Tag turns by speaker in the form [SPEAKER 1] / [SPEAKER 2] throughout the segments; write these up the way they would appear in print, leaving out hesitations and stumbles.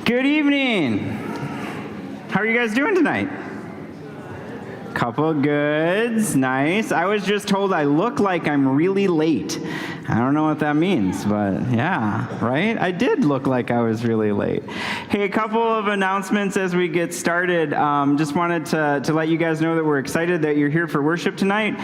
[SPEAKER 1] Good evening. How are you guys doing tonight? Couple goods, nice. I was just told I look like I'm really late. I don't know what that means, but yeah, right? I did look like I was really late. Hey, a couple of announcements as we get started. Just wanted to let you guys know that we're excited that you're here for worship tonight.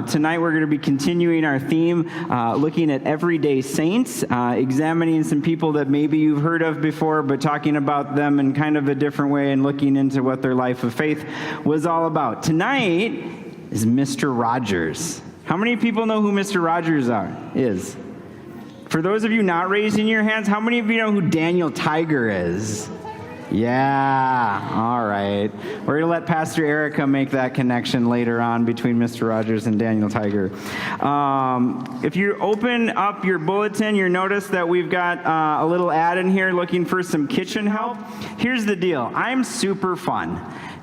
[SPEAKER 1] Tonight we're going to be continuing our theme, looking at everyday saints, examining some people that maybe you've heard of before, but talking about them in kind of a different way and looking into what their life of faith was all about. Tonight is Mr. Rogers. How many people know who Mr. Rogers is? For those of you not raising your hands, how many of you know who Daniel Tiger is? Yeah, all right. We're going to let Pastor Erica make that connection later on between Mr. Rogers and Daniel Tiger. If you open up your bulletin, you'll notice that we've got a little ad in here looking for some kitchen help. Here's the deal. I'm super fun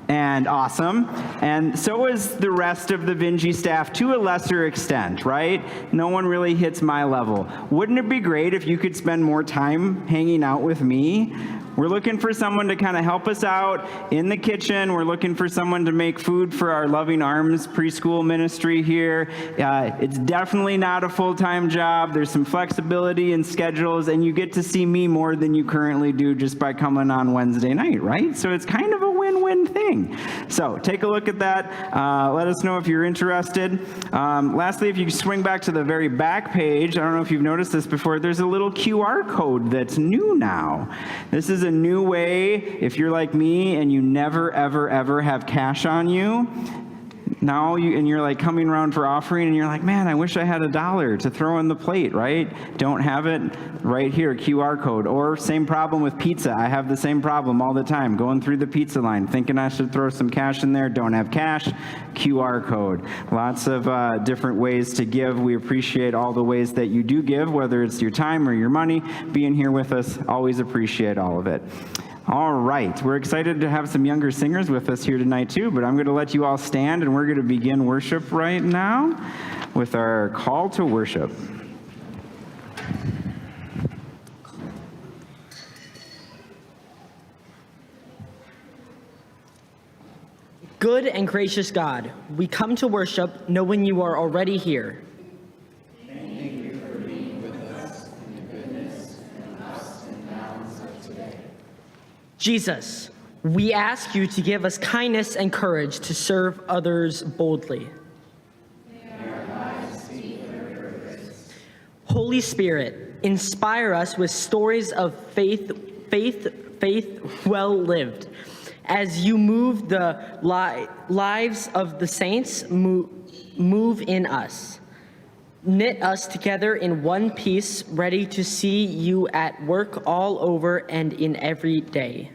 [SPEAKER 1] and awesome, and so is the rest of the Vinje staff to a lesser extent, right? No one really hits my level. Wouldn't it be great if you could spend more time hanging out with me? We're looking for someone to kind of help us out in the kitchen. We're looking for someone to make food for our Loving Arms preschool ministry here. It's definitely not a full-time job. There's some flexibility in schedules, and you get to see me more than you currently do just by coming on Wednesday night, right? So it's kind of a win-win thing. So take a look at that. Let us know if you're interested. Lastly, if you swing back to the very back page, I don't know if you've noticed this before, there's a little QR code that's new now. This is a new way, if you're like me and you never, ever, ever have cash on you, now you're like coming around for offering and you're like, man, I wish I had $1 to throw in the plate, right? Don't have it, right here, QR code. Or same problem with pizza. I have the same problem all the time, going through the pizza line, thinking I should throw some cash in there, don't have cash, QR code. Lots of different ways to give. We appreciate all the ways that you do give, whether it's your time or your money. Being here with us, always appreciate all of it. All right, we're excited to have some younger singers with us here tonight too, but I'm going to let you all stand and we're going to begin worship right now with our call to worship.
[SPEAKER 2] Good and gracious God, we come to worship knowing you are already here.
[SPEAKER 3] Thank you for being with us in the goodness and ups and downs of today.
[SPEAKER 2] Jesus, we ask you to give us kindness and courage to serve others boldly.
[SPEAKER 3] May our lives speak your purpose.
[SPEAKER 2] Holy Spirit, inspire us with stories of faith well lived. As you move the lives of the saints, move in us. Knit us together in one piece, ready to see you at work all over and in every day.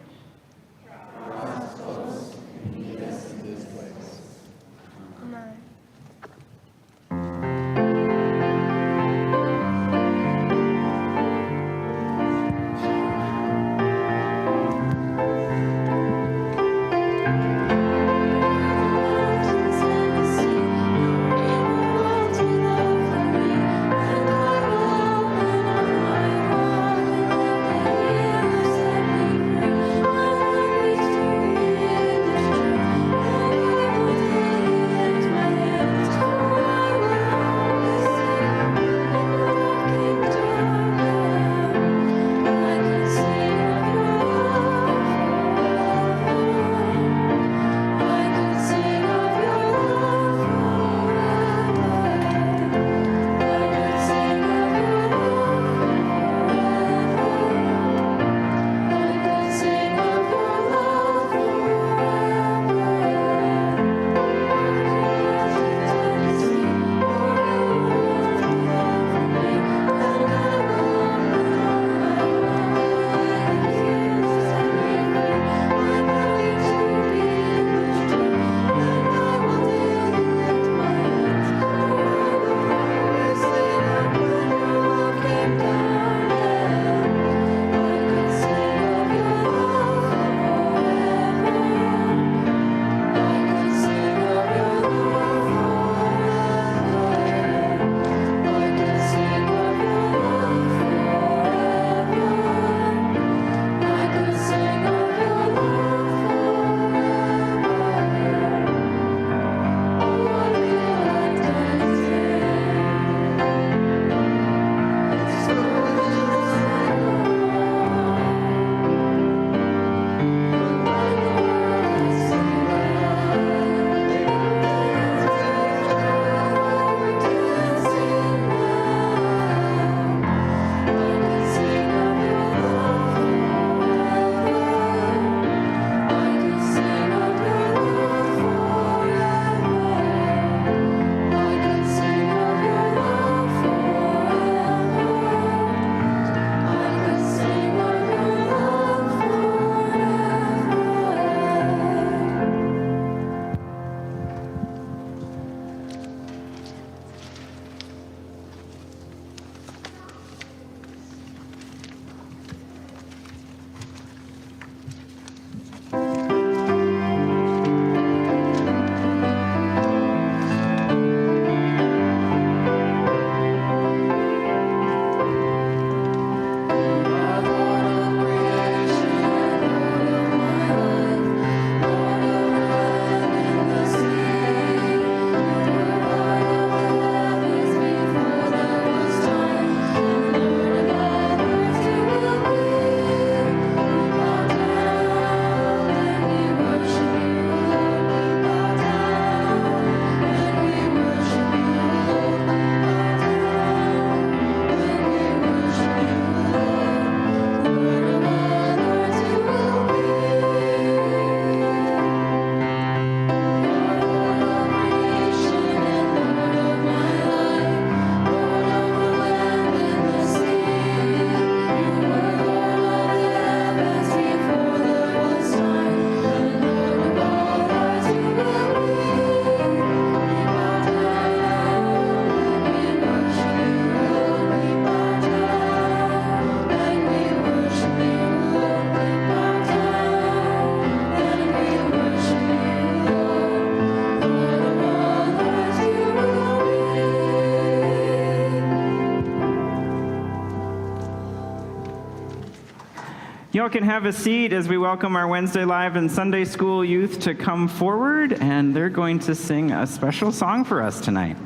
[SPEAKER 1] Y'all can have a seat as we welcome our Wednesday Live and Sunday School youth to come forward, and they're going to sing a special song for us tonight.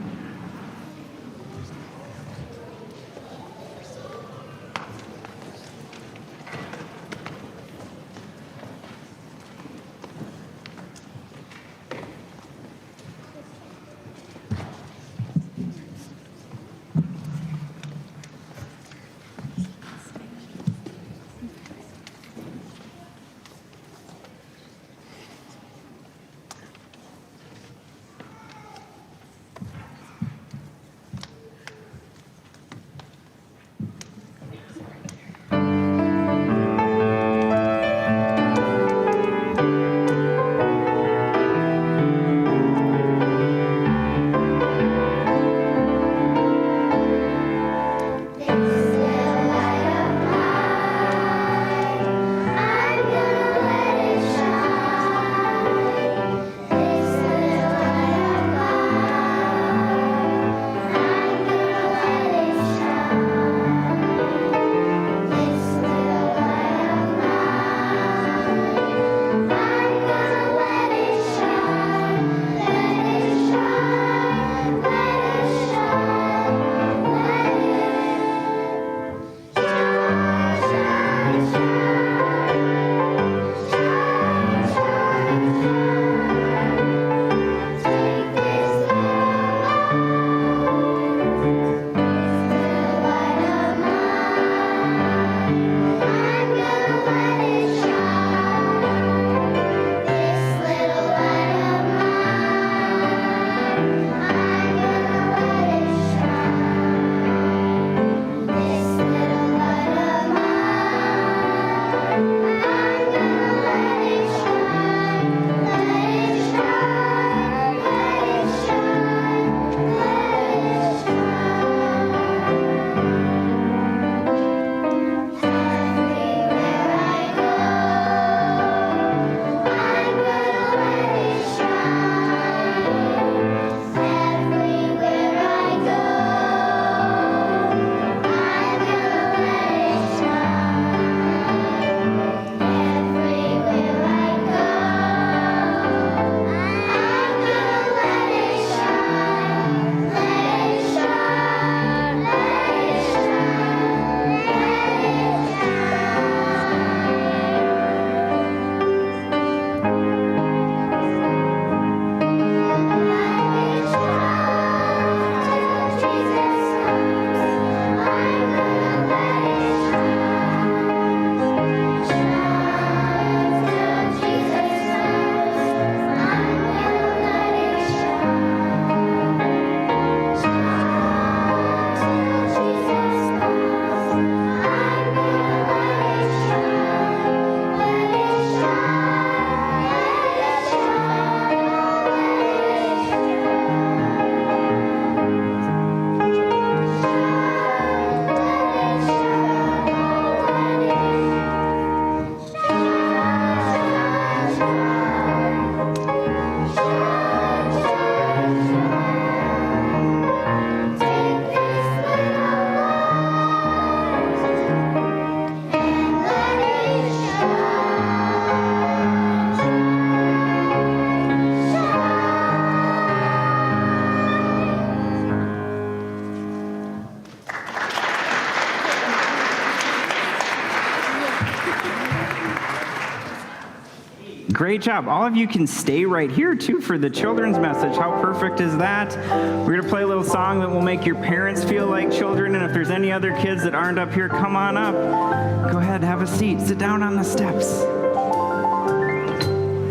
[SPEAKER 1] Great job. All of you can stay right here, too, for the children's message. How perfect is that? We're going to play a little song that will make your parents feel like children, and if there's any other kids that aren't up here, come on up. Go ahead, have a seat. Sit down on the steps.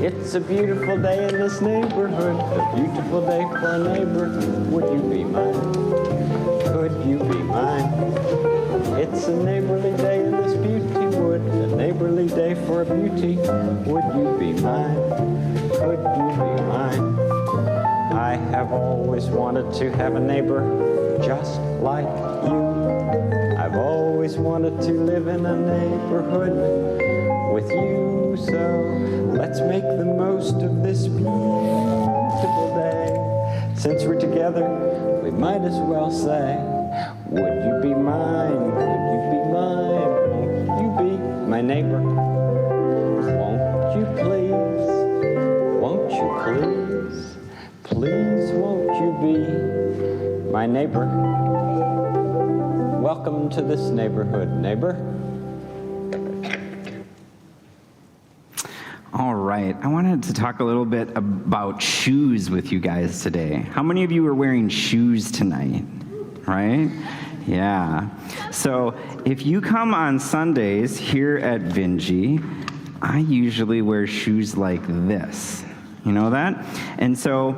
[SPEAKER 4] It's a beautiful day in this neighborhood, a beautiful day for a neighbor. Would you be mine? Could you be mine? It's a neighborly day in this beauty wood, a neighborly day for a beauty. Would you be mine? Could you be mine? I have always wanted to have a neighbor just like you. I've always wanted to live in a neighborhood with you. So let's make the most of this beautiful day. Since we're together, we might as well say, would you be mine? Would you be mine? Won't you be my neighbor. Won't you please, won't you please, please won't you be my neighbor? Welcome to this neighborhood, neighbor.
[SPEAKER 1] All right, I wanted to talk a little bit about shoes with you guys today. How many of you are wearing shoes tonight, right? Yeah. So if you come on Sundays here at Vinje, I usually wear shoes like this. You know that? And so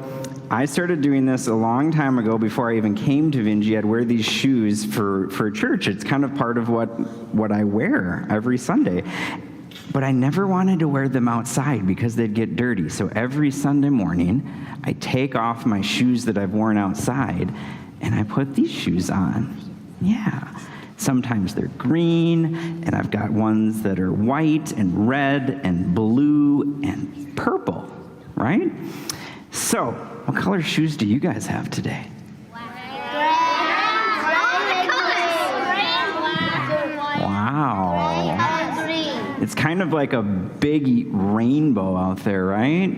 [SPEAKER 1] I started doing this a long time ago before I even came to Vinje. I'd wear these shoes for church. It's kind of part of what I wear every Sunday. But I never wanted to wear them outside because they'd get dirty. So every Sunday morning, I take off my shoes that I've worn outside and I put these shoes on. Yeah. Sometimes they're green, and I've got ones that are white and red and blue and purple, right? So, what color shoes do you guys have today? Wow. It's kind of like a big rainbow out there, right?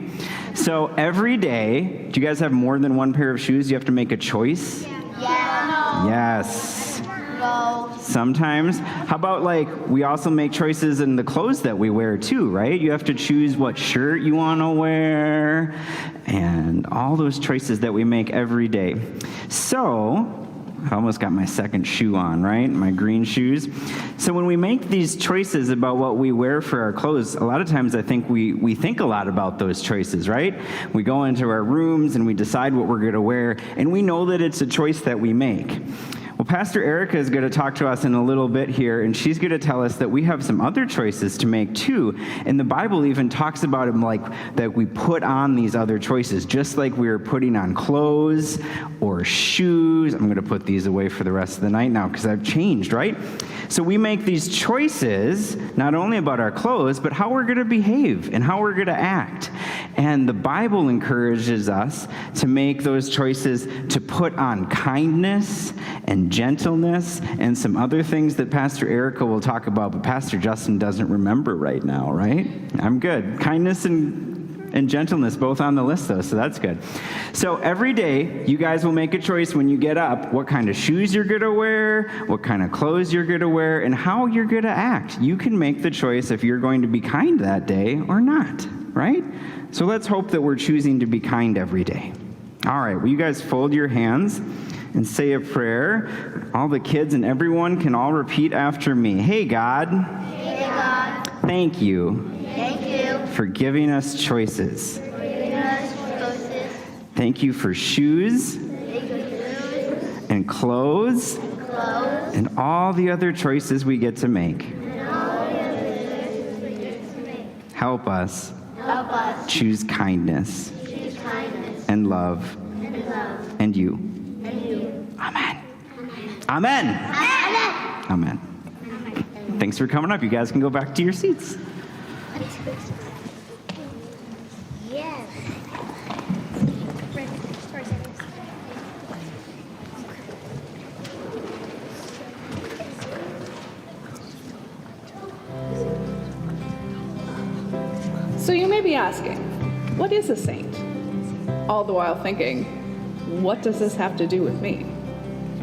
[SPEAKER 1] So every day, do you guys have more than one pair of shoes? You have to make a choice?
[SPEAKER 5] Yeah.
[SPEAKER 1] Yes.
[SPEAKER 5] No.
[SPEAKER 1] Sometimes. How about we also make choices in the clothes that we wear too, right? You have to choose what shirt you want to wear and all those choices that we make every day. So, I almost got my second shoe on, right? My green shoes. So when we make these choices about what we wear for our clothes, a lot of times I think we think a lot about those choices, right? We go into our rooms and we decide what we're going to wear, and we know that it's a choice that we make. Well, Pastor Erica is going to talk to us in a little bit here, and she's going to tell us that we have some other choices to make too. And the Bible even talks about them like that we put on these other choices, just like we are putting on clothes or shoes. I'm going to put these away for the rest of the night now because I've changed, right? So we make these choices not only about our clothes, but how we're going to behave and how we're going to act. And the Bible encourages us to make those choices to put on kindness and gentleness and some other things that Pastor Erica will talk about, but Pastor Justin doesn't remember right now, right? I'm good. Kindness and gentleness both on the list, though, so that's good. So every day, you guys will make a choice when you get up what kind of shoes you're going to wear, what kind of clothes you're going to wear, and how you're going to act. You can make the choice if you're going to be kind that day or not, right? So let's hope that we're choosing to be kind every day. All right, will you guys fold your hands and say a prayer? All the kids and everyone can all repeat after me. Hey, God.
[SPEAKER 5] Hey, God.
[SPEAKER 1] Thank you.
[SPEAKER 5] Thank you
[SPEAKER 1] For giving us choices.
[SPEAKER 5] for giving us choices.
[SPEAKER 1] Thank you for shoes and clothes and all the other choices we get to make. Help us
[SPEAKER 5] Help us
[SPEAKER 1] choose kindness
[SPEAKER 5] choose kindness
[SPEAKER 1] and love
[SPEAKER 5] and love
[SPEAKER 1] and you.
[SPEAKER 5] and you.
[SPEAKER 1] Amen. Amen. Amen. Thanks for coming up. You guys can go back to your seats.
[SPEAKER 5] Yes.
[SPEAKER 6] So you may be asking, what is a saint? All the while thinking, what does this have to do with me?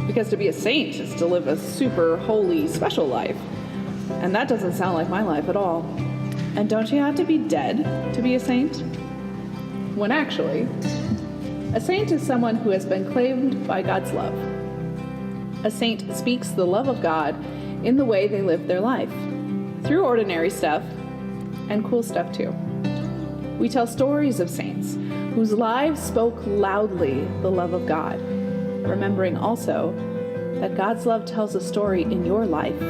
[SPEAKER 6] Because to be a saint is to live a super holy, special life. And that doesn't sound like my life at all. And don't you have to be dead to be a saint? When actually, a saint is someone who has been claimed by God's love. A saint speaks the love of God in the way they live their life, through ordinary stuff and cool stuff too. We tell stories of saints whose lives spoke loudly the love of God, remembering also that God's love tells a story in your life,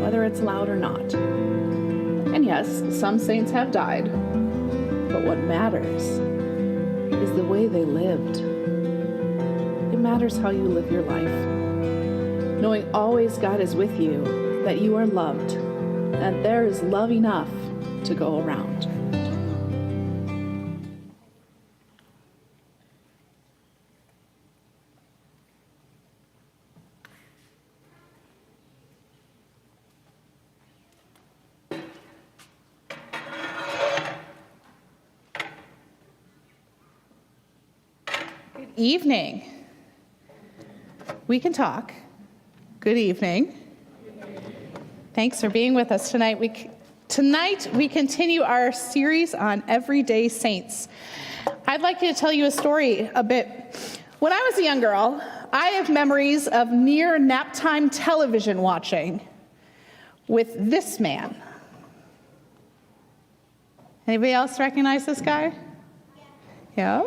[SPEAKER 6] whether it's loud or not. And yes, some saints have died, but what matters is the way they lived. It matters how you live your life, knowing always God is with you, that you are loved, and there is love enough to go around.
[SPEAKER 7] evening. We can talk. Good evening. Thanks for being with us tonight. Tonight, we continue our series on everyday saints. I'd like to tell you a story a bit. When I was a young girl, I have memories of near naptime television watching with this man. Anybody else recognize this guy? Yeah.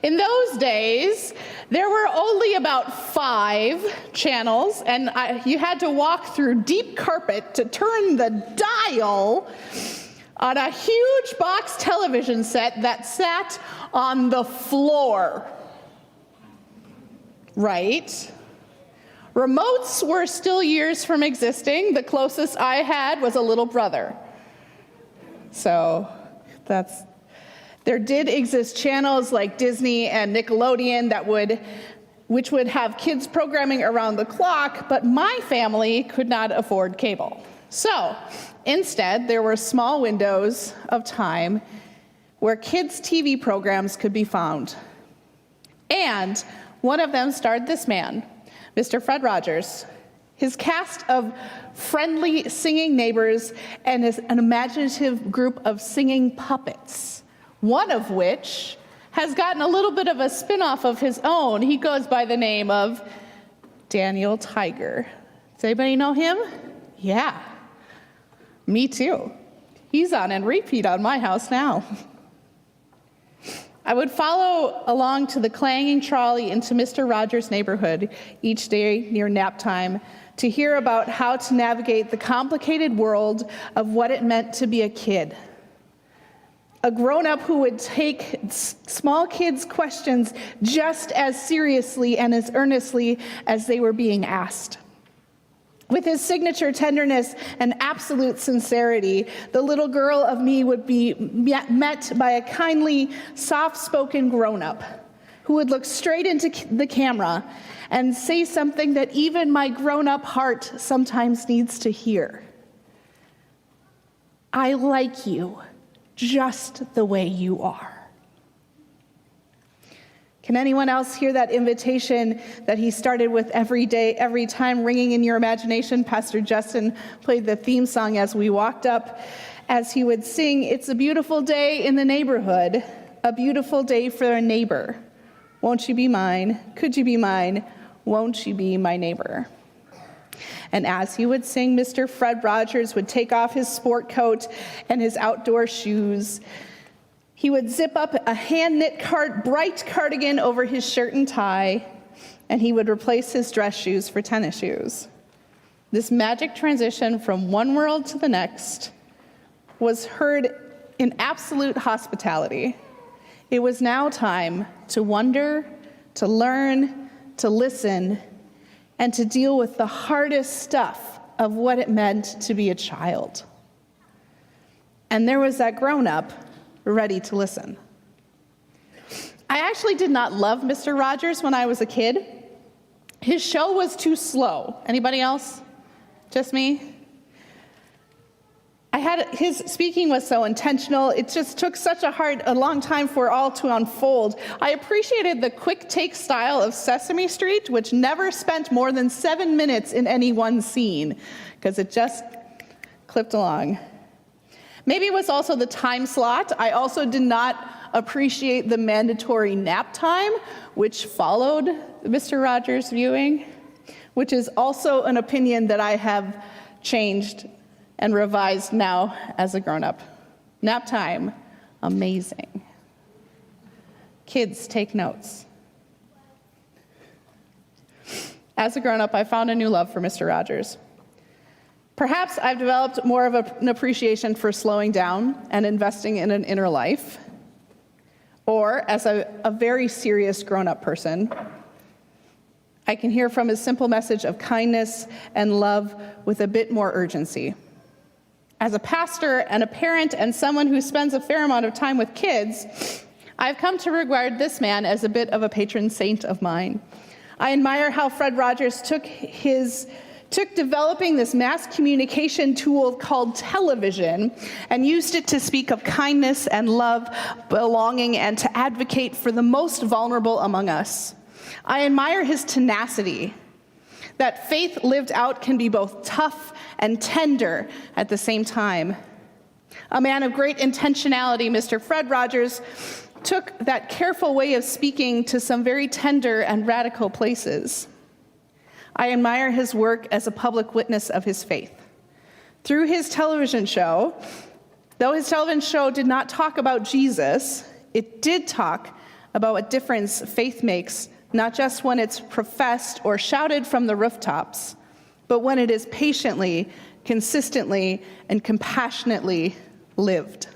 [SPEAKER 7] In those days, there were only about 5 channels, and you had to walk through deep carpet to turn the dial on a huge box television set that sat on the floor. Right? Remotes were still years from existing. The closest I had was a little brother. So there did exist channels like Disney and Nickelodeon which would have kids programming around the clock, but my family could not afford cable. So instead, there were small windows of time where kids' TV programs could be found. And one of them starred this man, Mr. Fred Rogers. His cast of friendly singing neighbors and an imaginative group of singing puppets, one of which has gotten a little bit of a spin-off of his own. He goes by the name of Daniel Tiger. Does anybody know him? Yeah, me too. He's on and repeat on my house now. I would follow along to the clanging trolley into Mr. Rogers' neighborhood each day near nap time to hear about how to navigate the complicated world of what it meant to be a kid. A grown-up who would take small kids' questions just as seriously and as earnestly as they were being asked. With his signature tenderness and absolute sincerity, the little girl of me would be met by a kindly, soft-spoken grown-up who would look straight into the camera and say something that even my grown-up heart sometimes needs to hear. I like you just the way you are. Can anyone else hear that invitation that he started with every day, every time ringing in your imagination? Pastor Justin played the theme song as we walked up, as he would sing, "It's a beautiful day in the neighborhood, a beautiful day for a neighbor. Won't you be mine? Could you be mine? Won't you be my neighbor?" And as he would sing, Mr. Fred Rogers would take off his sport coat and his outdoor shoes. He would zip up a hand-knit bright cardigan over his shirt and tie, and he would replace his dress shoes for tennis shoes. This magic transition from one world to the next was heard in absolute hospitality. It was now time to wonder, to learn, to listen, and to deal with the hardest stuff of what it meant to be a child. And there was that grown-up ready to listen. I actually did not love Mr. Rogers when I was a kid. His show was too slow. Anybody else? Just me? His speaking was so intentional. It just took such a long time for it all to unfold. I appreciated the quick take style of Sesame Street, which never spent more than 7 minutes in any one scene, because it just clipped along. Maybe it was also the time slot. I also did not appreciate the mandatory nap time, which followed Mr. Rogers' viewing, which is also an opinion that I have changed and revised now as a grown-up. Nap time, amazing. Kids, take notes. As a grown-up, I found a new love for Mr. Rogers. Perhaps I've developed more of an appreciation for slowing down and investing in an inner life. Or, as a very serious grown-up person, I can hear from his simple message of kindness and love with a bit more urgency. As a pastor and a parent and someone who spends a fair amount of time with kids, I've come to regard this man as a bit of a patron saint of mine. I admire how Fred Rogers took his took developing this mass communication tool called television and used it to speak of kindness and love, belonging, and to advocate for the most vulnerable among us. I admire his tenacity, that faith lived out can be both tough and tender at the same time. A man of great intentionality, Mr. Fred Rogers took that careful way of speaking to some very tender and radical places. I admire his work as a public witness of his faith. Through his television show, though his television show did not talk about Jesus, it did talk about what difference faith makes, not just when it's professed or shouted from the rooftops, but when it is patiently, consistently, and compassionately lived.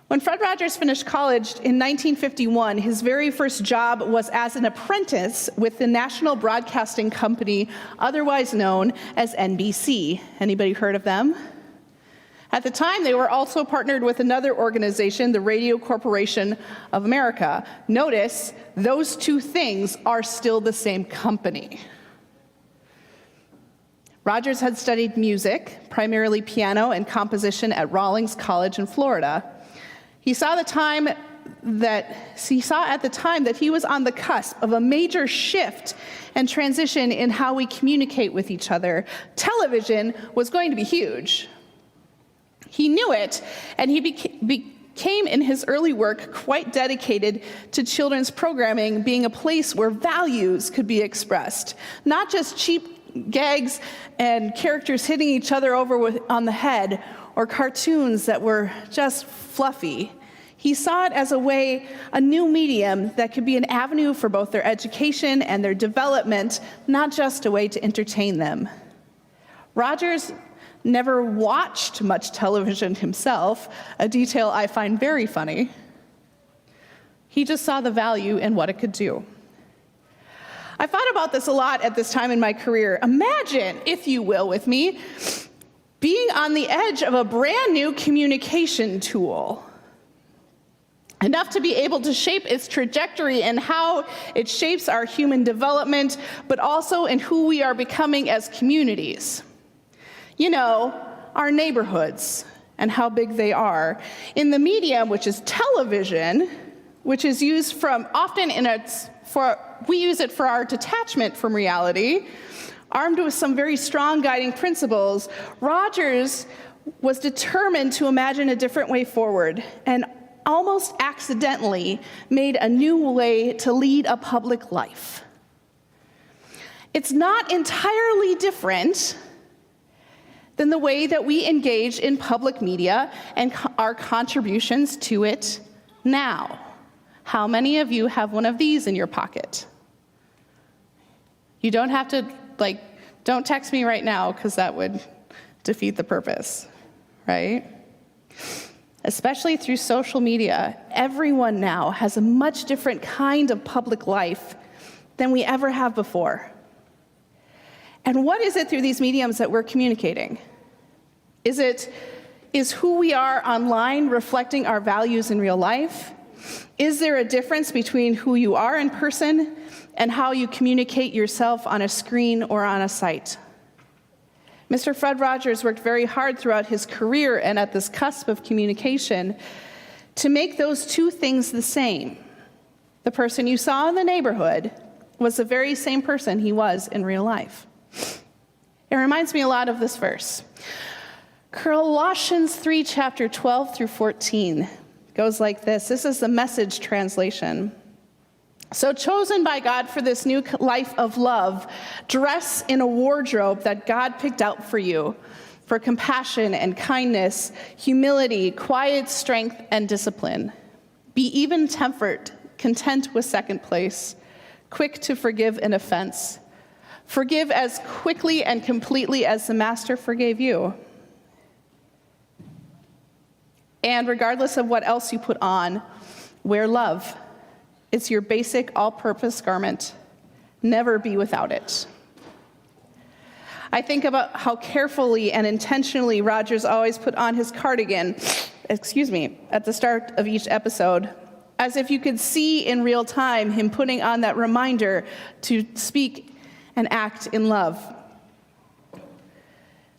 [SPEAKER 7] When Fred Rogers finished college in 1951, his very first job was as an apprentice with the National Broadcasting Company, otherwise known as NBC. Anybody heard of them? At the time, they were also partnered with another organization, the Radio Corporation of America. Notice, those two things are still the same company. Rogers had studied music, primarily piano and composition at Rawlings College in Florida. He saw at the time that he was on the cusp of a major shift and transition in how we communicate with each other. Television was going to be huge. He knew it, and he became in his early work quite dedicated to children's programming being a place where values could be expressed, not just cheap gags and characters hitting each other over on the head, or cartoons that were just fluffy. He saw it as a new medium that could be an avenue for both their education and their development, not just a way to entertain them. Rogers never watched much television himself, a detail I find very funny. He just saw the value in what it could do. I thought about this a lot at this time in my career. Imagine, if you will, with me, being on the edge of a brand new communication tool, enough to be able to shape its trajectory and how it shapes our human development, but also in who we are becoming as communities. You know, our neighborhoods and how big they are. In the medium, which is television, which is used we use it for our detachment from reality, armed with some very strong guiding principles, Rogers was determined to imagine a different way forward and almost accidentally made a new way to lead a public life. It's not entirely different than the way that we engage in public media and our contributions to it now. How many of you have one of these in your pocket? You don't have to, don't text me right now, because that would defeat the purpose, right? Especially through social media, everyone now has a much different kind of public life than we ever have before. And what is it through these mediums that we're communicating? Is who we are online reflecting our values in real life? Is there a difference between who you are in person and how you communicate yourself on a screen or on a site? Mr. Fred Rogers worked very hard throughout his career and at this cusp of communication to make those two things the same. The person you saw in the neighborhood was the very same person he was in real life. It reminds me a lot of this verse. Colossians 3, chapter 12 through 14 goes like this. This is the Message translation. So chosen by God for this new life of love, dress in a wardrobe that God picked out for you, for compassion and kindness, humility, quiet strength, and discipline. Be even-tempered, content with second place, quick to forgive an offense. Forgive as quickly and completely as the Master forgave you. And regardless of what else you put on, wear love. It's your basic all-purpose garment. Never be without it. I think about how carefully and intentionally Rogers always put on his cardigan, at the start of each episode, as if you could see in real time him putting on that reminder to speak and act in love.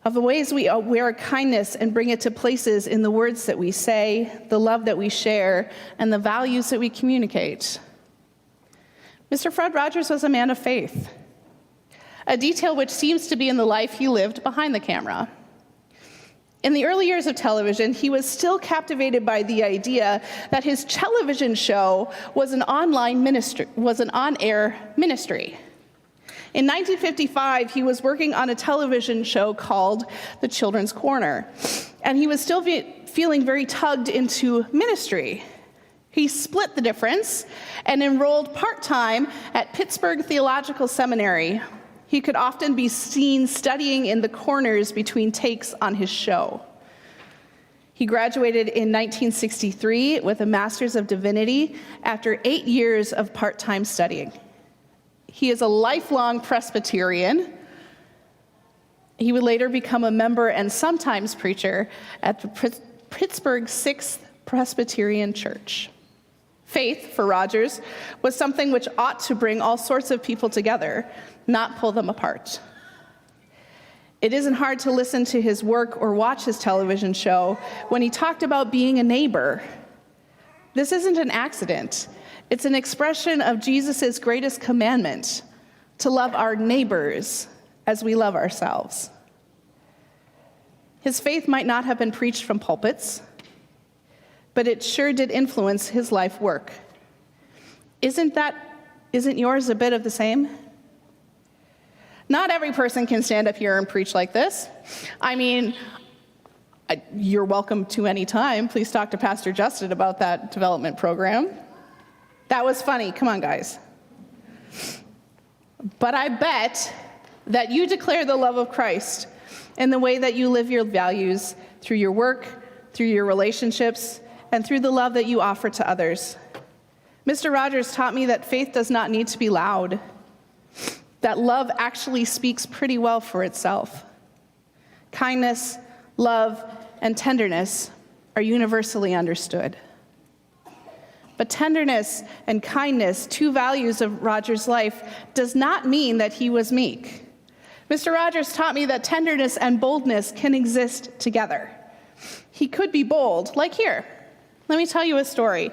[SPEAKER 7] Of the ways we wear kindness and bring it to places in the words that we say, the love that we share, and the values that we communicate. Mr. Fred Rogers was a man of faith, a detail which seems to be in the life he lived behind the camera. In the early years of television, he was still captivated by the idea that his television show was an on-air ministry. In 1955, he was working on a television show called The Children's Corner, and he was still feeling very tugged into ministry. He split the difference and enrolled part-time at Pittsburgh Theological Seminary. He could often be seen studying in the corners between takes on his show. He graduated in 1963 with a Master's of Divinity after 8 years of part-time studying. He is a lifelong Presbyterian. He would later become a member and sometimes preacher at the Pittsburgh 6th Presbyterian Church. Faith, for Rogers, was something which ought to bring all sorts of people together, not pull them apart. It isn't hard to listen to his work or watch his television show when he talked about being a neighbor. This isn't an accident. It's an expression of Jesus' greatest commandment, to love our neighbors as we love ourselves. His faith might not have been preached from pulpits, but it sure did influence his life work. Isn't yours a bit of the same? Not every person can stand up here and preach like this. I mean, you're welcome to any time. Please talk to Pastor Justin about that development program. That was funny. Come on, guys. But I bet that you declare the love of Christ in the way that you live your values, through your work, through your relationships, and through the love that you offer to others. Mr. Rogers taught me that faith does not need to be loud, that love actually speaks pretty well for itself. Kindness, love, and tenderness are universally understood. But tenderness and kindness, two values of Rogers' life, does not mean that he was meek. Mr. Rogers taught me that tenderness and boldness can exist together. He could be bold, like here. Let me tell you a story.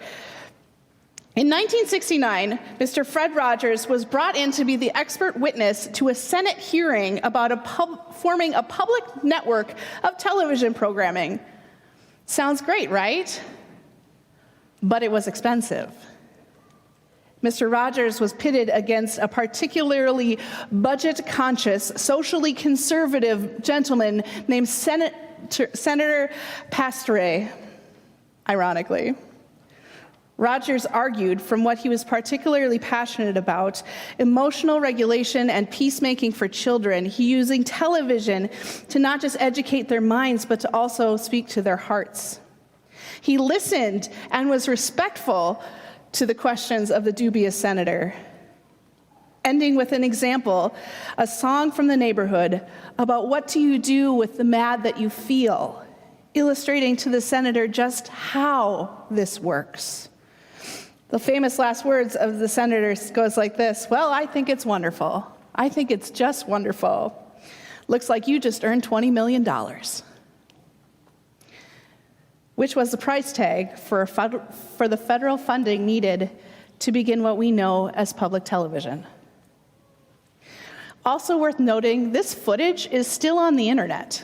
[SPEAKER 7] In 1969, Mr. Fred Rogers was brought in to be the expert witness to a Senate hearing about forming a public network of television programming. Sounds great, right? But it was expensive. Mr. Rogers was pitted against a particularly budget-conscious, socially conservative gentleman named Senator Pastore, ironically. Rogers argued from what he was particularly passionate about, emotional regulation and peacemaking for children, he using television to not just educate their minds, but to also speak to their hearts. He listened and was respectful to the questions of the dubious senator, ending with an example, a song from the neighborhood about what do you do with the mad that you feel, illustrating to the senator just how this works. The famous last words of the senator goes like this: well, I think it's wonderful. I think it's just wonderful. Looks like you just earned $20 million. Which was the price tag for the federal funding needed to begin what we know as public television. Also worth noting, this footage is still on the internet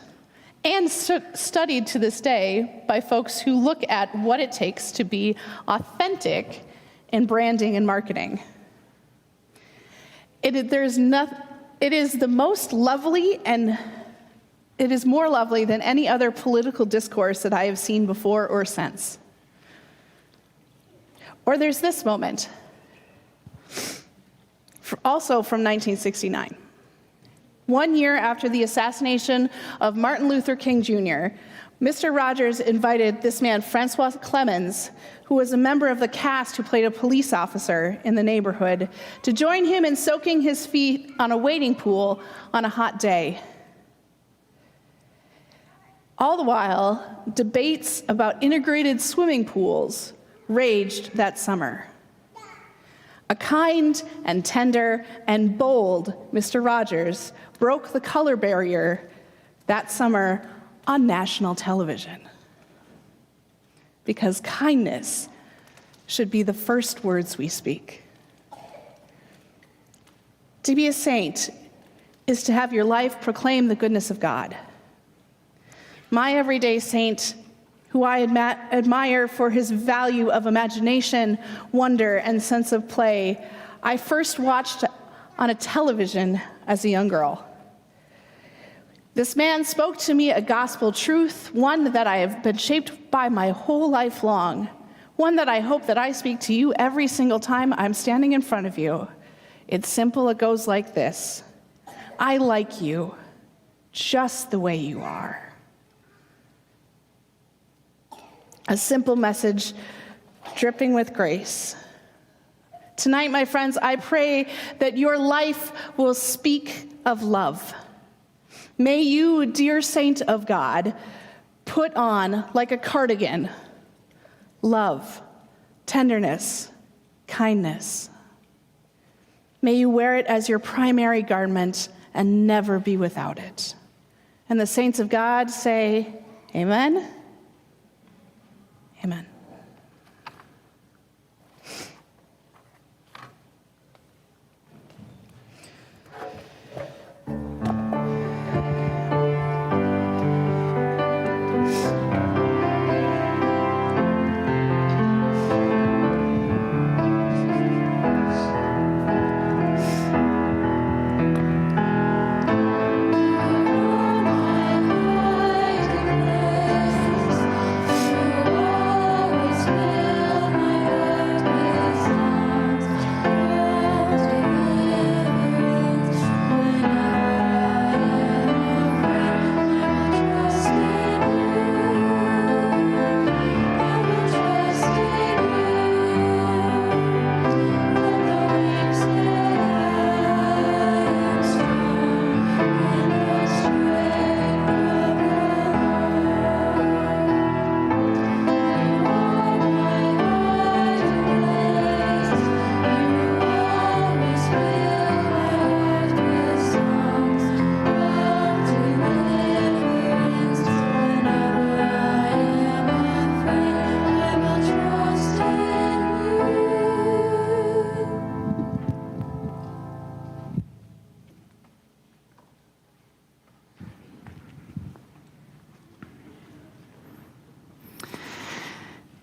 [SPEAKER 7] and studied to this day by folks who look at what it takes to be authentic in branding and marketing. It is the most lovely, and it is more lovely than any other political discourse that I have seen before or since. Or there's this moment, also from 1969. 1 year after the assassination of Martin Luther King Jr., Mr. Rogers invited this man, Francois Clemens, who was a member of the cast who played a police officer in the neighborhood, to join him in soaking his feet on a wading pool on a hot day. All the while, debates about integrated swimming pools raged that summer. A kind and tender and bold Mr. Rogers broke the color barrier that summer on national television. Because kindness should be the first words we speak. To be a saint is to have your life proclaim the goodness of God. My everyday saint, who I admire for his value of imagination, wonder, and sense of play, I first watched on a television as a young girl. This man spoke to me a gospel truth, one that I have been shaped by my whole life long, one that I hope that I speak to you every single time I'm standing in front of you. It's simple, it goes like this: I like you just the way you are. A simple message dripping with grace. Tonight, my friends, I pray that your life will speak of love. May you, dear saint of God, put on, like a cardigan, love, tenderness, kindness. May you wear it as your primary garment and never be without it. And the saints of God say, amen. Amen.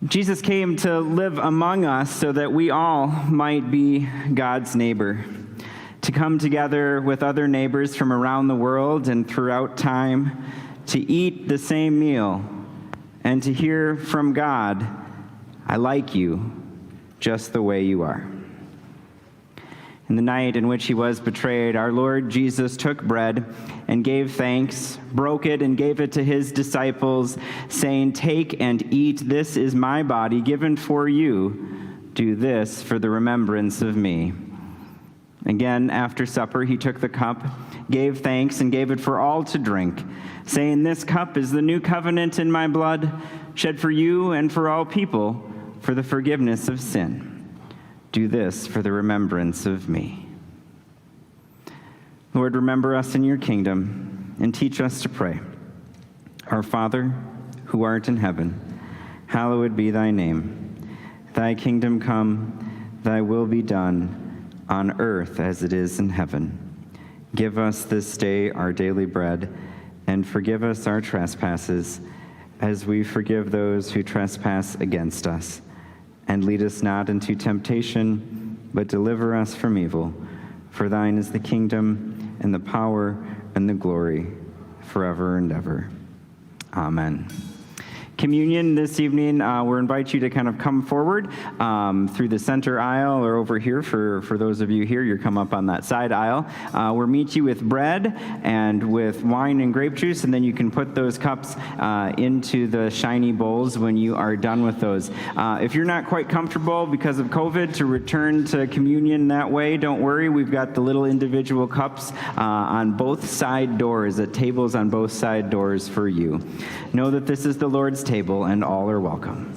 [SPEAKER 1] Jesus came to live among us so that we all might be God's neighbor, to come together with other neighbors from around the world and throughout time, to eat the same meal, and to hear from God, I like you just the way you are. In the night in which he was betrayed, our Lord Jesus took bread and gave thanks, broke it and gave it to his disciples, saying, "Take and eat. This is my body given for you. Do this for the remembrance of me." Again, after supper, he took the cup, gave thanks, and gave it for all to drink, saying, "This cup is the new covenant in my blood, shed for you and for all people for the forgiveness of sin. Do this for the remembrance of me." Lord, remember us in your kingdom and teach us to pray. Our Father, who art in heaven, hallowed be thy name. Thy kingdom come, thy will be done, on earth as it is in heaven. Give us this day our daily bread, and forgive us our trespasses, as we forgive those who trespass against us. And lead us not into temptation, but deliver us from evil. For thine is the kingdom, and the power, and the glory, forever and ever. Amen. Communion this evening, we'll invite you to kind of come forward through the center aisle or over here. For those of you here, you come up on that side aisle. We'll meet you with bread and with wine and grape juice, and then you can put those cups into the shiny bowls when you are done with those. If you're not quite comfortable because of COVID to return to communion that way, don't worry. We've got the little individual cups on both side doors, at tables on both side doors for you. Know that this is the Lord's table, and all are welcome.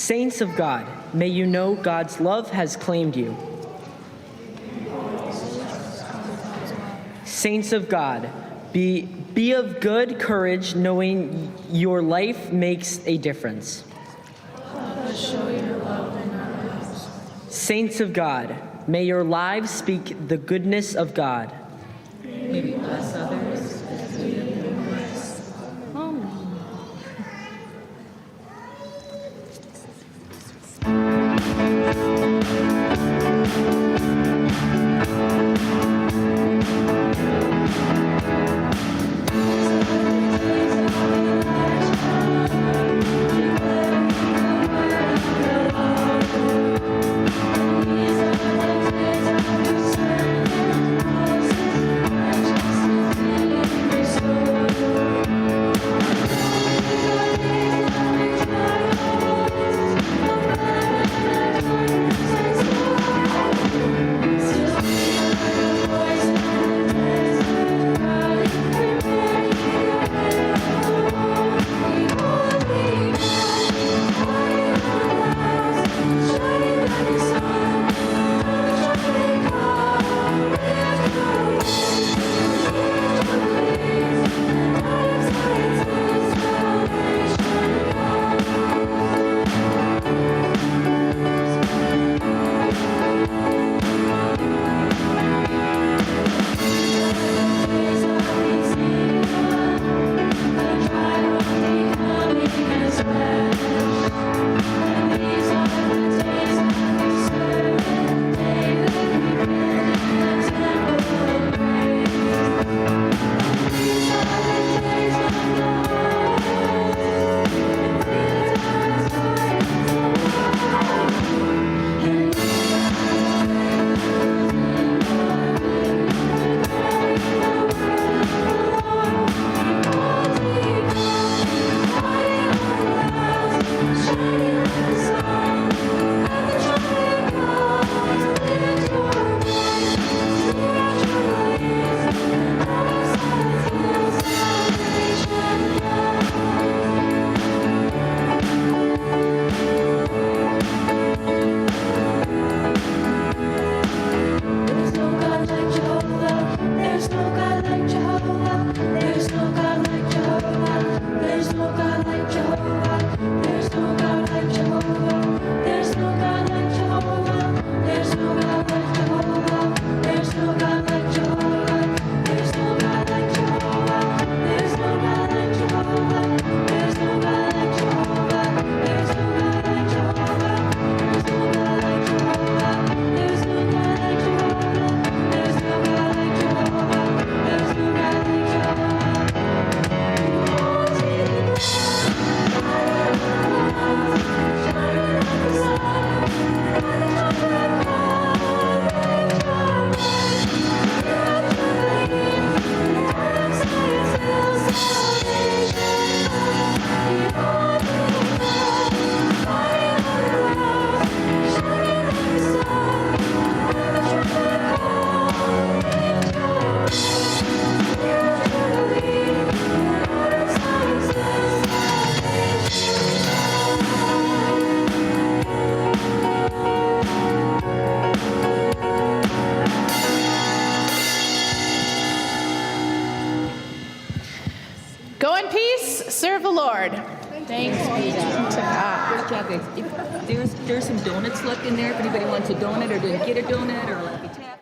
[SPEAKER 2] Saints of God, may you know God's love has claimed you. Saints of God, be of good courage, knowing your life makes a difference. Saints of God, may your lives speak the goodness of God.
[SPEAKER 8] May we bless others as we have been blessed.
[SPEAKER 7] Go in peace, serve the Lord.
[SPEAKER 8] Thanks be to God. Great job, guys. There's some donuts left in there if anybody wants a donut or didn't get a donut or like a tap.